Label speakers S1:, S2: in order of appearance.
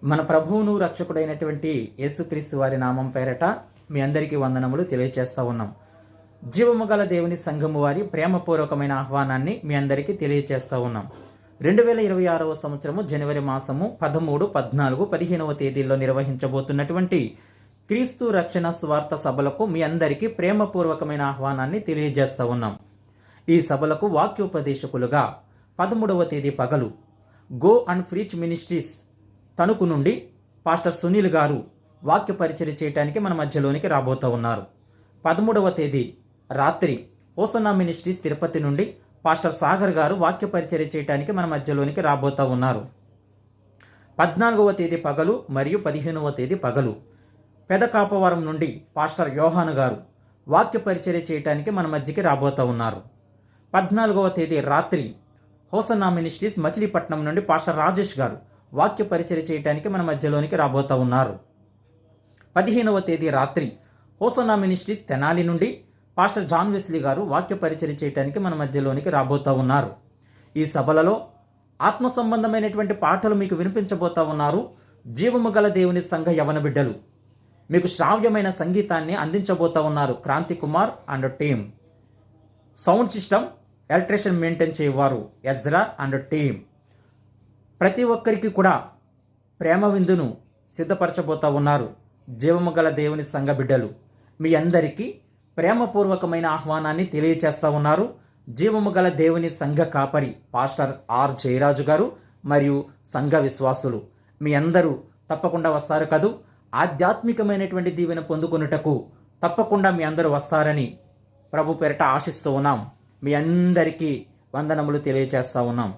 S1: మన ప్రభువును రక్షకుడైనటువంటి యేసుక్రీస్తు వారి నామం పేరట మీ అందరికీ వందనములు తెలియజేస్తూ ఉన్నాం. జీవము గల దేవుని సంఘము వారి ప్రేమపూర్వకమైన ఆహ్వానాన్ని మీ అందరికీ తెలియజేస్తూ ఉన్నాం. 2026 సంవత్సరము జనవరి మాసము 13, 14, 15వ తేదీల్లో నిర్వహించబోతున్నటువంటి క్రీస్తు రక్షణ స్వార్థ సభలకు మీ అందరికీ ప్రేమపూర్వకమైన ఆహ్వానాన్ని తెలియజేస్తూ ఉన్నాం. ఈ సభలకు వాక్యోపదేశకులుగా 13వ తేదీ పగలు go and preach ministries Tanuku నుండి పాస్టర్ సునీల్ గారు వాక్య పరిచర్య చేయడానికి మన మధ్యలోనికి రాబోతూ ఉన్నారు. 13వ తేదీ రాత్రి హోసన్నా మినిస్ట్రీస్ తిరుపతి నుండి పాస్టర్ సాగర్ గారు వాక్య పరిచర్య చేయడానికి మన మధ్యలోనికి రాబోతూ ఉన్నారు. 14వ తేదీ పగలు మరియు 15వ తేదీ పగలు పెదకాపవరం నుండి పాస్టర్ యోహాను గారు వాక్య పరిచర్య చేయడానికి మన మధ్యకి రాబోతూ ఉన్నారు. 14వ తేదీ రాత్రి హోసన్నా మినిస్ట్రీస్ మచిలీపట్నం నుండి పాస్టర్ రాజేష్ గారు వాక్య పరిచర్య చేయడానికి మన మధ్యలోనికి రాబోతూ ఉన్నారు. 15వ తేదీ రాత్రి హోసన్నా మినిస్ట్రీస్ తెనాలి నుండి పాస్టర్ జాన్ వెస్లీ గారు వాక్య పరిచర్య చేయడానికి మన మధ్యలోనికి రాబోతూ ఉన్నారు. ఈ సభలలో ఆత్మ సంబంధమైనటువంటి పాటలు మీకు వినిపించబోతూ ఉన్నారు. జీవము గల దేవుని సంఘ యవన బిడ్డలు మీకు శ్రావ్యమైన సంగీతాన్ని అందించబోతూ ఉన్నారు. Kranti Kumar and team. Sound system electrician maintain చేయవారు ఎజ్రా అండ్ టీమ్. ప్రతి ఒక్కరికి కూడా ప్రేమ విందును సిద్ధపరచబోతూ ఉన్నారు. జీవము గల దేవుని సంఘ బిడ్డలు మీ అందరికీ ప్రేమపూర్వకమైన ఆహ్వానాన్ని తెలియచేస్తూ ఉన్నారు. జీవము గల దేవుని సంఘ కాపరి పాస్టర్ ఆర్ జయరాజు గారు మరియు సంఘ విశ్వాసులు మీ అందరూ తప్పకుండా వస్తారు కదూ. ఆధ్యాత్మికమైనటువంటి దీవెన పొందుకొనుటకు తప్పకుండా మీ అందరూ వస్తారని ప్రభు పేరిట ఆశిస్తూ ఉన్నాం. మీ అందరికీ వందనములు తెలియచేస్తూ ఉన్నాం.